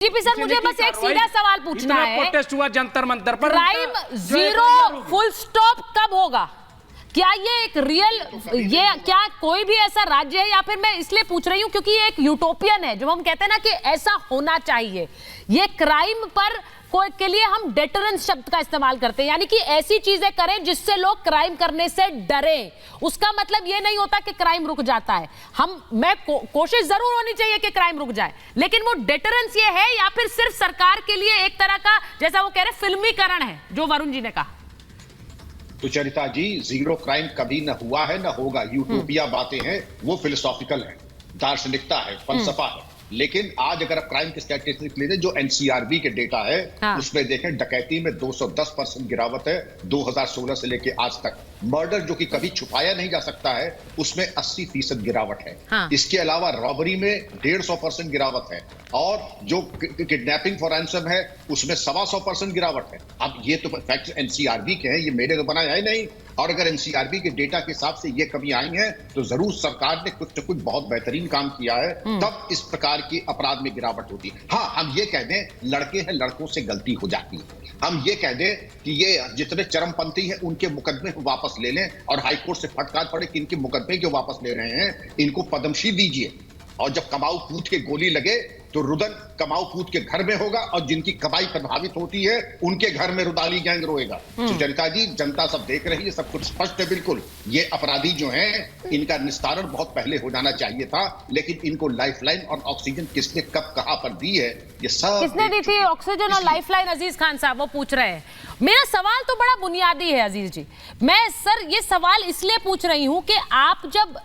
GP sir, मुझे बस एक सीधा सवाल पूछना है। प्रोटेस्ट हुआ जंतर मंतर पर, क्राइम जीरो फुल स्टॉप कब होगा? क्या ये एक रियल, ये क्या कोई भी ऐसा राज्य है, या फिर मैं इसलिए पूछ रही हूं क्योंकि ये एक यूटोपियन है, जो हम कहते हैं ना कि ऐसा होना चाहिए। ये क्राइम पर कोई के लिए हम डेटरेंस शब्द का इस्तेमाल करते हैं, यानी कि ऐसी चीजें करें जिससे लोग क्राइम करने से डरें। उसका मतलब ये नहीं होता कि क्राइम रुक जाता है। कोशिश जरूर होनी चाहिए कि क्राइम रुक जाए, लेकिन वो डेटरेंस ये है या फिर सिर्फ सरकार के लिए एक तरह का, जैसा वो कह रहे फिल्मीकरण है, जो वरुण जी ने कहा। सुचरिता जी, जीरो क्राइम कभी न हुआ है न होगा। यूटोपिया बातें हैं, वो फिलोसॉफिकल है, दार्शनिकता है, फलसफा है। लेकिन आज अगर आप क्राइम की स्टैटिस्टिक्स ले लें, जो एनसीआरबी के डेटा है, उसमें देखें डकैती में 210% गिरावट है 2016 से लेके आज तक। मर्डर जो कि कभी छुपाया नहीं जा सकता है, उसमें 80% गिरावट है। इसके अलावा रॉबरी में 150% गिरावट है, और जो किडनैपिंग फॉर रैंसम है उसमें 125% गिरावट है। अब ये तो फैक्ट एनसीआरबी के हैं, ये मेरे तो बनाया है नहीं। और अगर एनसीआरबी के डेटा के हिसाब से ये कमी आई है, तो जरूर सरकार ने कुछ न कुछ बहुत बेहतरीन काम किया है, तब इस प्रकार की अपराध में गिरावट होती है। हाँ, हम ये कह दें लड़के हैं, लड़कों से गलती हो जाती है। हम ये कह दें कि ये जितने चरमपंथी हैं उनके मुकदमे वापस ले लें, और हाईकोर्ट से फटकार पड़े कि इनके मुकदमे क्यों वापस ले रहे हैं, इनको पद्मश्री दीजिए। और जब कमाऊ पूत के गोली लगे तो रुदन कमाऊ पूत के घर में होगा, और जिनकी कमाई प्रभावित होती है उनके घर में रुदाली गैंग रोएगा। तो जनता जी, जनता सब देख रही है, सब कुछ स्पष्ट है बिल्कुल। ये अपराधी जो हैं, इनका निस्तारण बहुत पहले हो जाना चाहिए था, लेकिन इनको लाइफलाइन और ऑक्सीजन किसने कब कहां पर दी है, ये सब किसने दी थी ऑक्सीजन और लाइफलाइन? अजीज खान साहब वो पूछ रहे हैं। मेरा सवाल तो बड़ा बुनियादी है अजीज जी। मैं सर ये सवाल इसलिए पूछ रही हूं कि आप, जब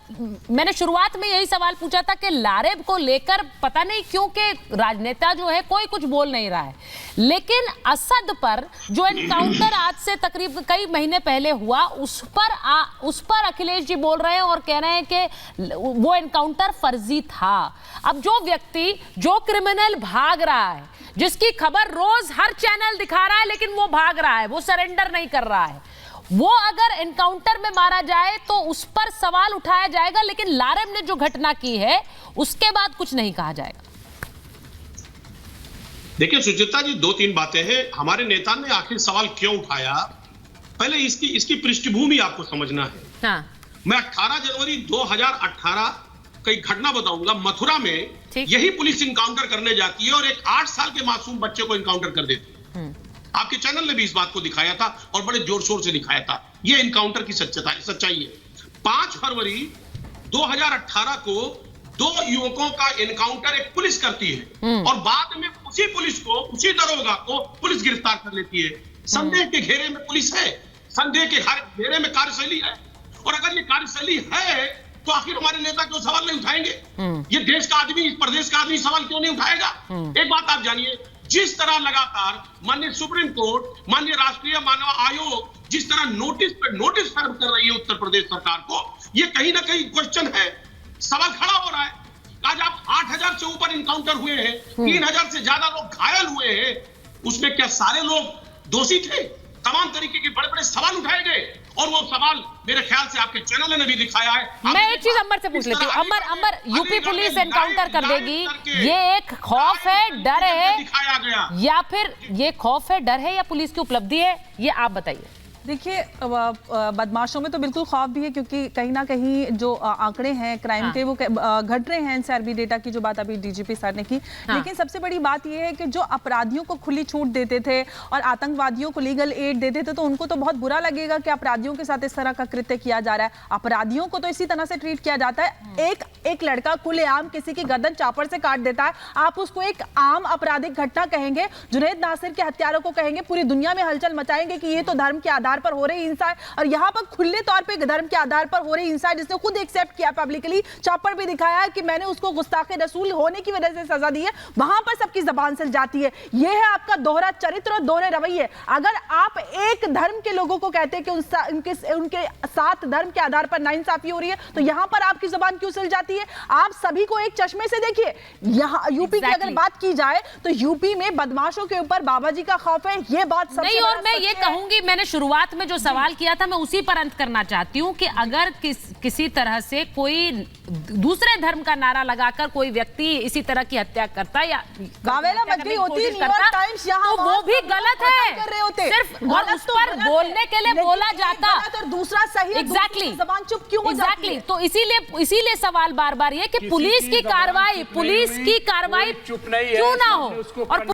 मैंने शुरुआत में यही सवाल पूछा था कि लारेब को लेकर पता नहीं क्यों कि राजनेता जो है कोई कुछ बोल नहीं रहा है, लेकिन असद पर जो एनकाउंटर आज से तकरीबन कई महीने पहले हुआ, उस पर अखिलेश जी बोल रहे हैं और कह रहे हैं कि वो एनकाउंटर फर्जी था। अब जो व्यक्ति, जो क्रिमिनल भाग रहा है, जिसकी खबर रोज हर चैनल दिखा रहा है, लेकिन वो भाग रहा है, वो सरेंडर नहीं कर रहा है, वो अगर एनकाउंटर में मारा जाए तो उस पर सवाल उठाया जाएगा, लेकिन लारेब ने जो घटना की है उसके बाद कुछ नहीं कहा जाएगा। देखिए सुचिता जी, दो तीन बातें हैं। हमारे नेता ने आखिर सवाल क्यों उठाया, पहले इसकी पृष्ठभूमि आपको समझना है। हाँ। मैं 18 जनवरी 2018 कई घटना बताऊंगा। मथुरा में यही पुलिस इनकाउंटर करने जाती है और एक 8 साल के मासूम बच्चे को इनकाउंटर कर देती है। आपके चैनल ने भी इस बात को दिखाया था और बड़े जोर शोर से दिखाया था। यह इनकाउंटर की सच्चाई है। 5 फरवरी 2018 को 2 युवकों का इनकाउंटर एक पुलिस करती है, और बाद में उसी पुलिस को, उसी दरोगा को पुलिस गिरफ्तार कर लेती है। संदेह के घेरे में पुलिस है, संदेह के घेरे में कार्यशैली है। और अगर ये कार्यशैली है तो आखिर हमारे नेता क्यों सवाल नहीं उठाएंगे? ये देश का आदमी, इस प्रदेश का आदमी सवाल क्यों नहीं उठाएगा? एक बात आप जानिए, जिस तरह लगातार माननीय सुप्रीम कोर्ट, माननीय राष्ट्रीय मानव आयोग जिस तरह नोटिस पर नोटिस सर्व कर रही है उत्तर प्रदेश सरकार को, ये कहीं ना कहीं क्वेश्चन है, सवाल खड़ा हो रहा है। आज आप 8000 से ऊपर इनकाउंटर हुए हैं, 3000 से ज्यादा लोग घायल हुए हैं, उसमें क्या सारे लोग दोषी थे? तमाम तरीके के बड़े बड़े सवाल उठाए गए, और वो सवाल मेरे ख्याल से आपके चैनल ने भी दिखाया है। मैं एक चीज अंबर से पूछ लेती हूँ। अंबर, यूपी पुलिस एनकाउंटर कर देगी, ये एक खौफ है, डर है, दिखाया गया, या फिर ये खौफ है, डर है, या पुलिस की उपलब्धि है? ये आप बताइए। देखिए, बदमाशों में तो बिल्कुल खौफ भी है, क्योंकि कहीं ना कहीं जो आंकड़े हैं क्राइम के, वो घट रहे हैं। एनसीआरबी डेटा की जो बात अभी डीजीपी सर ने की, लेकिन सबसे बड़ी बात यह है कि जो अपराधियों को खुली छूट देते थे और आतंकवादियों को लीगल एड देते थे, तो उनको तो बहुत बुरा लगेगा कि अपराधियों के साथ इस तरह का कृत्य किया जा रहा है। अपराधियों को तो इसी तरह से ट्रीट किया जाता है। एक लड़का खुलेआम किसी की गर्दन चापर से काट देता है, आप उसको एक आम आपराधिक घटना कहेंगे? जुनैद नासिर के हत्यारों को कहेंगे? पूरी दुनिया में हलचल मचाएंगे कि ये तो धर्म के आधार पर हो रही हिंसा है, और यहां पर खुले तौर पे धर्म के आधार पर हो रही हिंसा है, जिसने खुद एक्सेप्ट किया, पब्लिकली चापर भी दिखाया है कि मैंने उसको गुस्ताखे रसूल होने की वजह से सजा दी है। वहां पर सबकी जबान से जाती है। यह है आपका दोहरा चरित्र और दोहरे रवैये। अगर आप एक धर्म के लोगों को कहते हैं कि उनके साथ धर्म के आधार पर नाइंसाफी हो रही है, तो यहां पर आपकी जबान क्यों सिल जाती है? आप सभी को एक चश्मे से देखिए। यहां यूपी की अगर बात की जाए तो यूपी में बदमाशों के ऊपर बाबा जी का खौफ है, यह बात नहीं। और मैं ये कहूंगी, मैंने शुरुआत शुरुआत में जो सवाल किया था मैं उसी पर अंत करना चाहती हूँ कि अगर किसी तरह से कोई दूसरे धर्म का नारा लगाकर कोई व्यक्ति इसी तरह की हत्या करता या गावेला मच गई होती, न्यूयॉर्क टाइम्स यहाँ तो वो भी गलत है। सिर्फ और उस पर बोलने के लिए बोला जाता और दूसरा सही है, एग्जैक्टली जबान चुप क्यों हो जाती है? तो इसीलिए सवाल बार बार ये कि पुलिस की कार्रवाई क्यों ना हो और